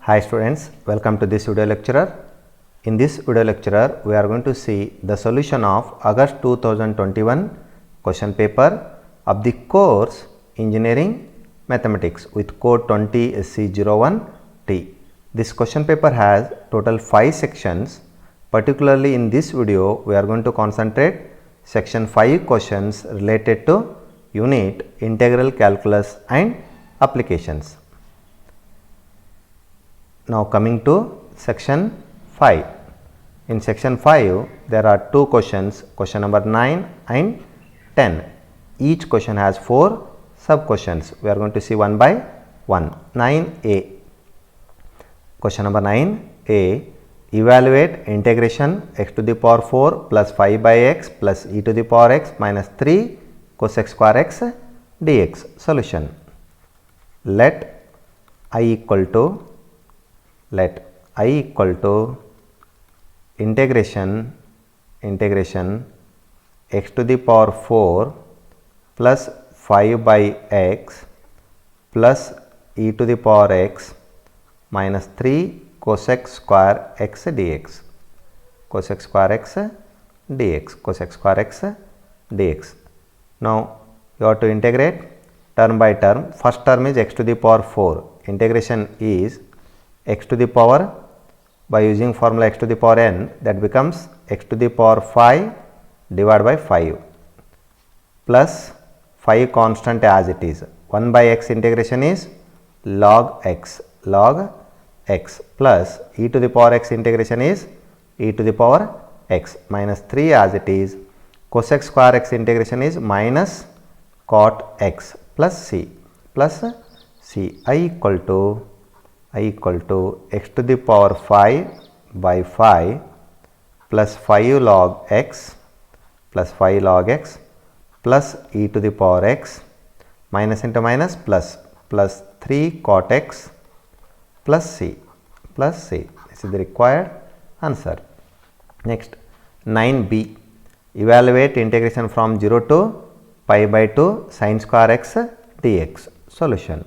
Hi students, welcome to this video lecture. In this video lecture, we are going to see the solution of August 2021 question paper of the course Engineering Mathematics with code 20SC01T. This question paper has total 5 sections. Particularly in this video, we are going to concentrate section 5 questions related to unit integral calculus and applications. Now coming to section 5. In section 5 there are two questions, question number 9 and 10. Each question has 4 sub questions. We are going to see one by one. 9a. Question number 9a. Evaluate integration x to the power 4 plus 5 by x plus e to the power x minus 3 cos x square x dx. Solution. Let I equal to integration x to the power 4 plus 5 by x plus e to the power x minus 3 cos x square x dx. Cos x square x dx. Now you have to integrate term by term. First term is x to the power 4. Integration is x to the power, by using formula x to the power n, that becomes x to the power 5 divided by 5 plus 5 constant as it is. 1 by x integration is log x plus e to the power x integration is e to the power x minus 3 as it is. Cos x square x integration is minus cot x plus c. I equal to x to the power 5 by 5 plus 5 log x plus e to the power x minus into minus plus 3 cot x plus c. This is the required answer. Next, 9b. Evaluate integration from 0 to pi by 2 sin square x dx. Solution.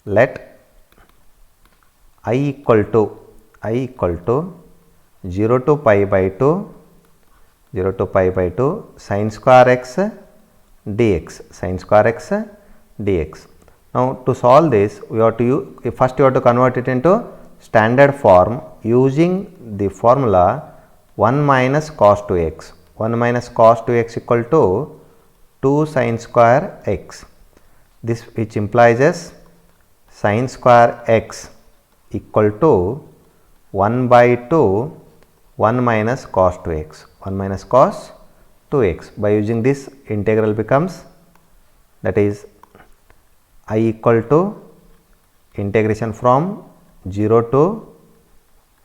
Let I equal to 0 to pi by 2 sin square x dx. Now to solve this, we have to use, first you have to convert it into standard form using the formula 1 minus cos 2x. 1 minus cos 2x equal to 2 sin square x. This which implies as sin square x equal to 1 by 2 1 minus cos 2x. By using this, integral becomes, that is, I equal to integration from 0 to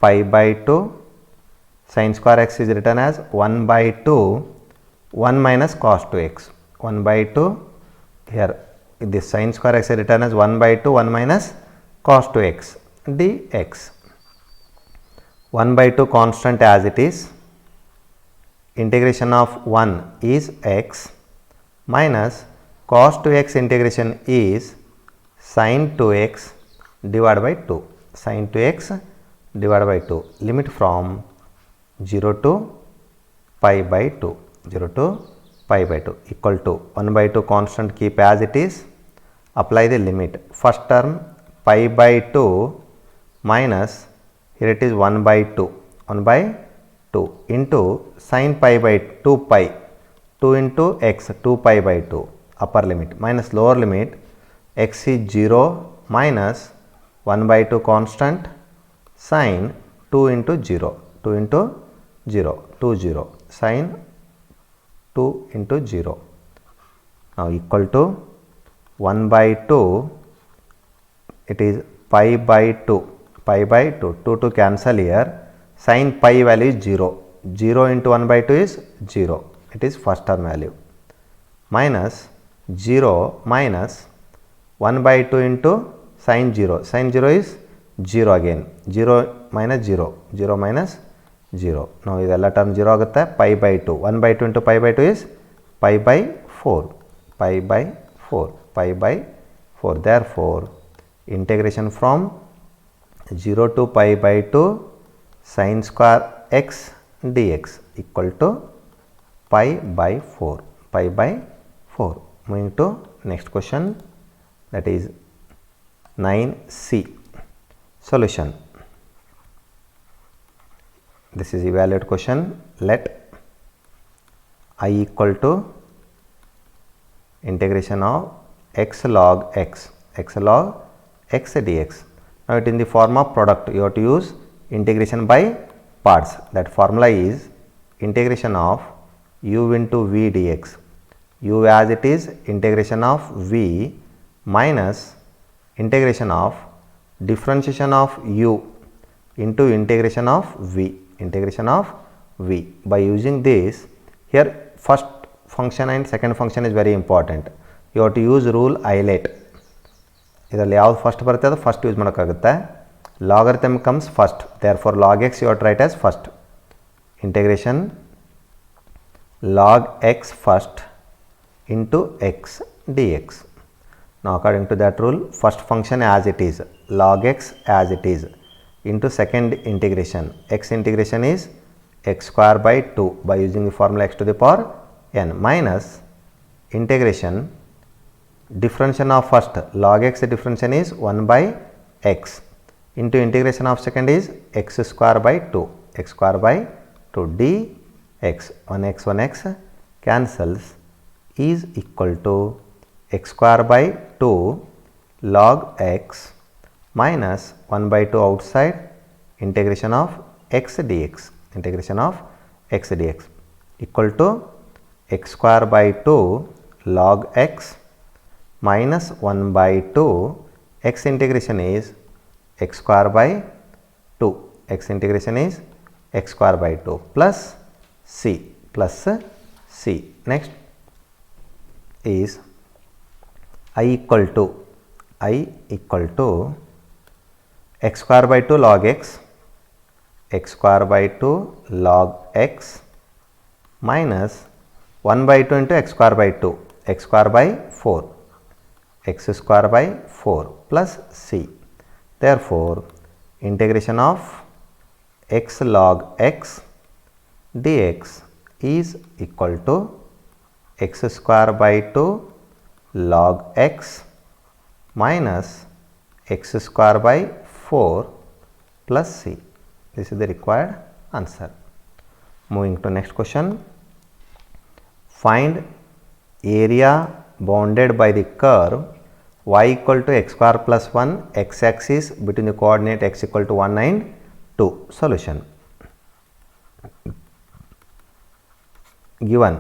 pi by 2 sin square x is written as 1 by 2 1 minus cos 2x. 1 by 2, here this sin square x is written as 1 by 2 1 minus cos 2x dx. 1 by 2 constant as it is. Integration of 1 is x minus cos 2x integration is sin 2x divided by 2. Limit from 0 to pi by 2. Equal to 1 by 2 constant keep as it is. Apply the limit. First term pi by 2 minus, here it is 1 by 2 into sin pi by 2 pi, 2 into x, 2 pi by 2 upper limit minus lower limit, x is 0 minus 1 by 2 constant sin 2 into 0 sin 2 into 0. Now equal to 1 by 2, it is pi by 2 to cancel here. Sin pi value is 0 into 1 by 2 is 0, it is first term value, minus 0 minus 1 by 2 into sin 0 is 0 again, 0 minus 0. Now ಇದೆಲ್ಲ term 0 ಆಗುತ್ತೆ. pi by 2, 1 by 2 into pi by 2 is pi by 4. Therefore integration from 0 to pi by 2 sin square x dx equal to pi by 4. Pi by 4. Moving to next question, that is 9c. Solution. This is evaluate question. Let I equal to integration of x log x dx. Now it in the form of product, you have to use integration by parts. That formula is integration of u into v dx. U as it is integration of v minus integration of differentiation of u into integration of v. By using this, here first function and second function is very important. You have to use rule ILATE. ಇದರಲ್ಲಿ ಯಾವುದು first ಬರುತ್ತೆ ಅದು first use ಮಾಡೋಕ್ಕಾಗುತ್ತೆ. Logarithm comes first, therefore log x u are write as first. Integration log x first into x dx. Now according to that rule, first function as it is, log x as it is, into second integration, x integration is x square by 2 by using the formula x to the power n minus integration differentiation of first log x differentiation is 1 by x into integration of second is x square by 2, x square by 2 dx. 1x cancels is equal to x square by 2 log x minus 1 by 2 outside integration of x dx, equal to x square by 2 log x minus 1 by 2 x integration is x square by 2, x integration is x square by 2 plus c. Next is I equal to x square by 2 log x square by 2 log x minus 1 by 2 into x square by 2, x square by 4, x square by 4 plus c. Therefore, integration of x log x dx is equal to x square by 2 log x minus x square by 4 plus c. This is the required answer. Moving to next question. Find area bounded by the curve y equal to x square plus 1 x axis between the coordinate x equal to 1 and 2. Solution. Given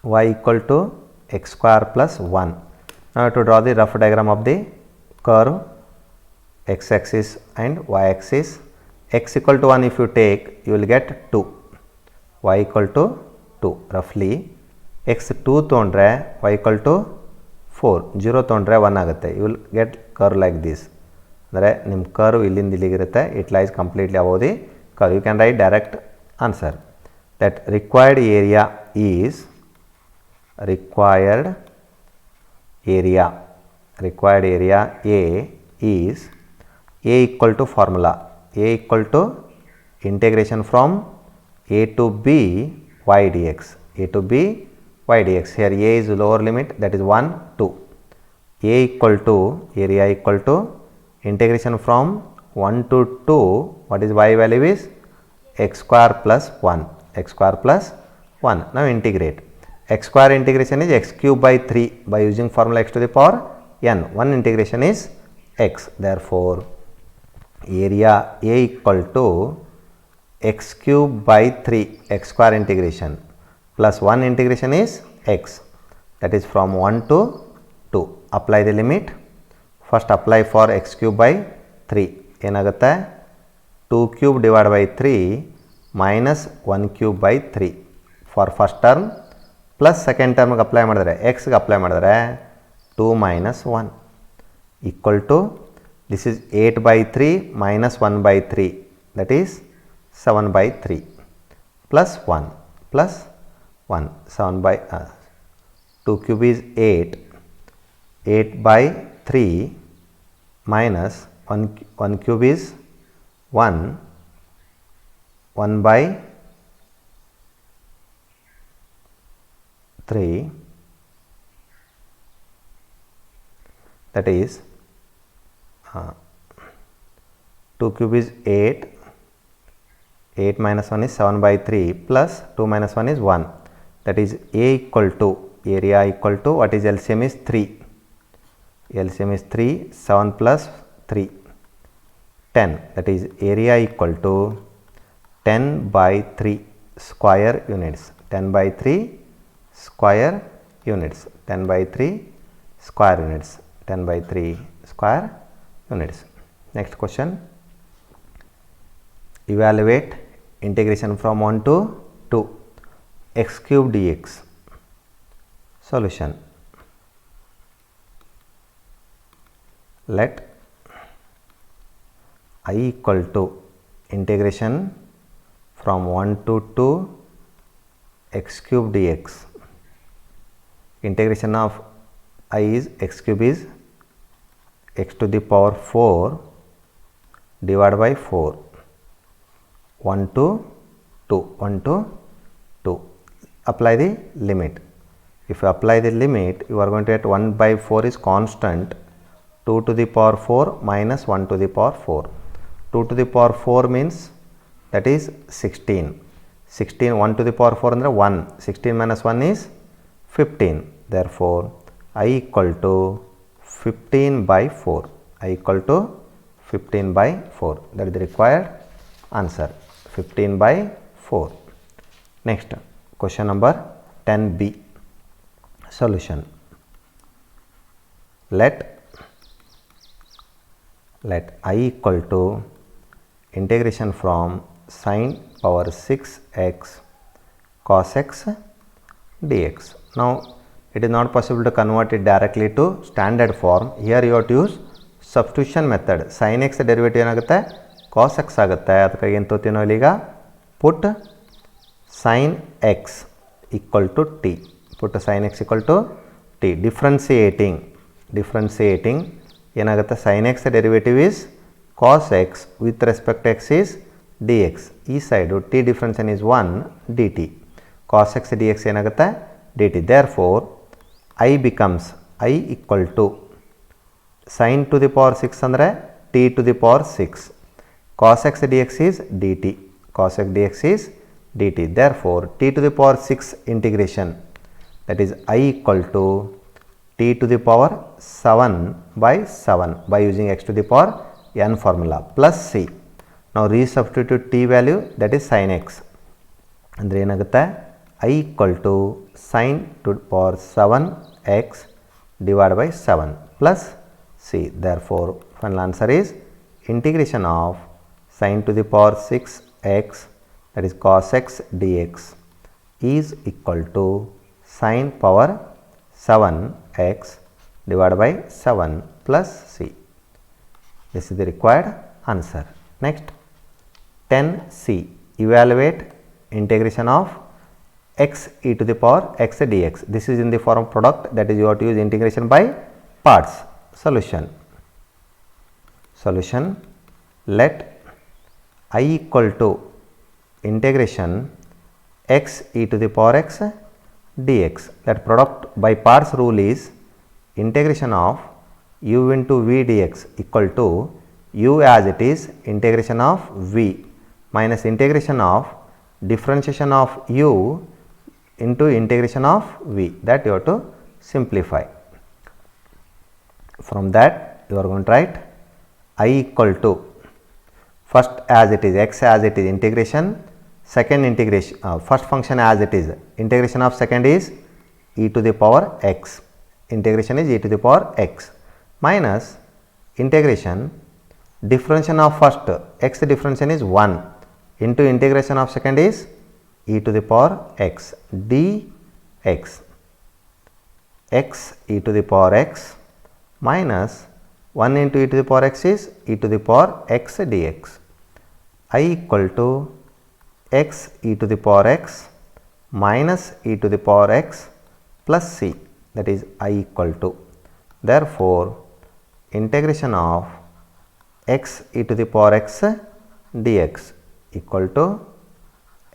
y equal to x square plus 1. Now to draw the rough diagram of the curve x axis and y axis. X equal to 1 if you take, you will get 2, y equal to 2 roughly. X 2 ತೊಗೊಂಡ್ರೆ y equal to 4, 0 ತೊಗೊಂಡ್ರೆ 1 ಆಗುತ್ತೆ. You will get curve like this. ಅಂದರೆ ನಿಮ್ಮ curve ಇಲ್ಲಿಂದ ಇಲ್ಲಿಗಿರುತ್ತೆ. It lies completely above the curve. You can write direct answer. That required area is required area A is A equal to formula, A equal to integration from a to b y dx, here A is lower limit, that is 1 2. A equal to area equal to integration from 1 to 2, what is y value is x square plus 1, Now integrate. X square integration is x cube by 3 by using formula x to the power n. 1 integration is x. Therefore, area A equal to x cube by 3 x square integration plus 1 integration is x, that is from 1 to 2. Apply the limit. First apply for x cube by 3. ಏನಾಗುತ್ತೆ 2 cube divided by 3 minus 1 cube by 3 for first term plus second term apply ಮಾಡಿದರೆ x ಗೆ apply ಮಾಡಿದರೆ 2 minus 1 equal to this is 8 by 3 minus 1 by 3, that is 7 by 3 plus 1 7 by 2 cube is 8 by 3 minus 1 cube is 1, 1 by 3, that is 2 cube is 8, 8 minus 1 is 7 by 3 plus 2 minus 1 is 1, that is A equal to, area equal to, what is LCM is 3, LCM is 3, 7 plus 3, 10, that is area equal to 10 by 3 square units, 10 by 3 square units, 10 by 3 square units, 10 by 3 square units. Next question, evaluate integration from 1 to 2 x cube dx. Solution, let I equal to integration from 1 to 2 x cube dx. Integration of I is x cube is x to the power 4 divided by 4, 1 to 2, 1 to 2. Apply the limit. If you apply the limit, you are going to get 1 by 4 is constant, 2 to the power 4 minus 1 to the power 4. 2 to the power 4 means that is 16. 16, 1 to the power 4 andre 1. 16 minus 1 is 15. Therefore, I equal to 15 by 4. I equal to 15 by 4. That is the required answer. 15 by 4. Next, question number 10b. Solution. Let I equal to integration from sin power 6x cos x dx. Now, it is not possible to convert it directly to standard form. Here you have to use substitution method. Sin x derivative ಏನಾಗುತ್ತೆ cos x ಆಗುತ್ತೆ. ಅದಕ್ಕಾಗಿ ಏನು ತೋತೀವಿ ನಾವು ಈಗ put sin x equal to t. Put sin x equal to t. Differentiating ಏನಾಗುತ್ತೆ sin x derivative is cos x with respect to x is dx. ಈ side t differentiation is 1 dt. cos x dx ಏನಾಗುತ್ತೆ dt. Therefore, I becomes I equal to sin to the power 6 ಅಂದರೆ t to the power 6. cos x dx is dt. cos x dx is dt. Therefore, t to the power 6 integration, that is I equal to t to the power 7 by 7 by using x to the power n formula plus c. Now, resubstitute t value, that is sin x. ಅಂದರೆ ಏನಾಗುತ್ತೆ I equal to sin to the power 7 x divided by 7 plus c. Therefore, final answer is integration of sin to the power 6 x, that is cos x dx is equal to sin power 7 x divided by 7 plus c. This is the required answer. Next, 10c. Evaluate integration of x e to the power x dx. This is in the form of product, that is you have to use integration by parts. Solution. Let I equal to integration x e to the power x dx. That product by parts rule is integration of u into v dx equal to u as it is integration of v minus integration of differentiation of u into integration of v, that you have to simplify. From that you are going to write I equal to first as it is x as it is integration, second integration first function as it is integration of second is e to the power x, integration is e to the power x minus integration differentiation of first x differentiation is 1 into integration of second is e to the power x dx, x e to the power x minus 1 into e to the power x is e to the power x dx. I equal to x e to the power x minus e to the power x plus c, that is I equal to. Therefore, integration of x e to the power x dx equal to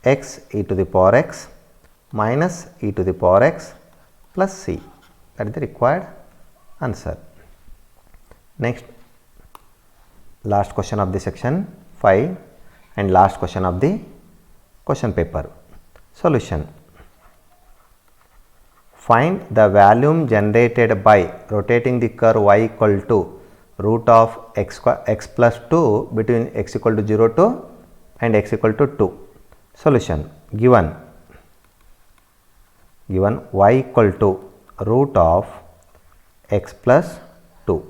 x e to the power x minus e to the power x plus c. That is the required answer. Next, last question of the section 5 and last question of the question paper. Solution. Find the volume generated by rotating the curve y equal to root of x plus 2 between x equal to 0 to and x equal to 2. Solution. Given y equal to root of x plus 2.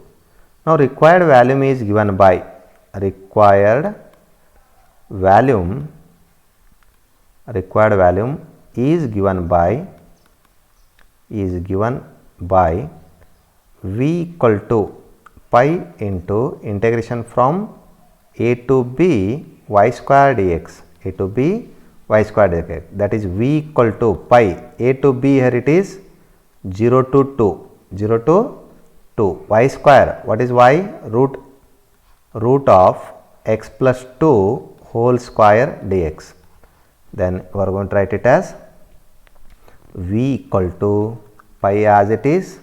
Now, required volume is given by required volume is given by v equal to pi into integration from a to b y square dx, that is v equal to pi a to b, here it is 0 to 2 y square. What is y? Root of x plus 2 whole square dx. Then we are going to write it as v equal to pi as it is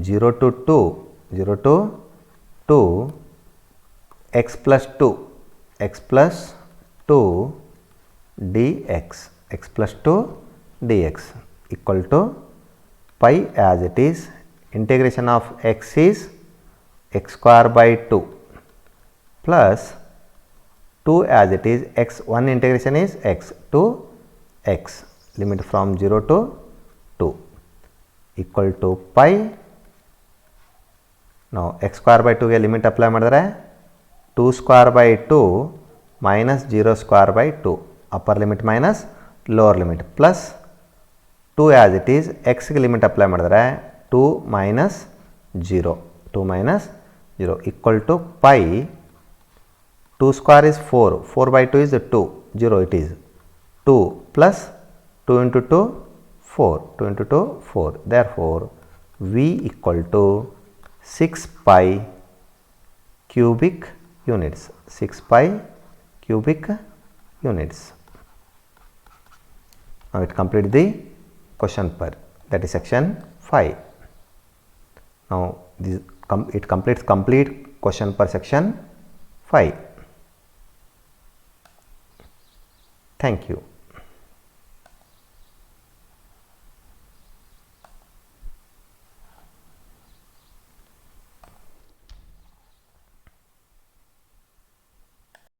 0 to 2 x plus 2 dx equal to pi as it is integration of x is x square by 2 plus 2 as it is x, one integration is x to x, limit from 0 to 2 equal to pi. Now, x square by 2 ಗೆ limit apply ಮಾಡಿದರೆ 2 square by 2 minus 0 square by 2, upper limit minus lower limit, plus 2 as it is x ಗೆ limit apply ಮಾಡಿದರೆ 2 minus 0 equal to pi. 2 square is 4, 4 by 2 is 2, 0 it is 2 plus 2 into 2 4. Therefore, v equal to 6 pi cubic units. Now, it completes the question per, that is section 5. Now, it completes complete question per section 5. Thank you.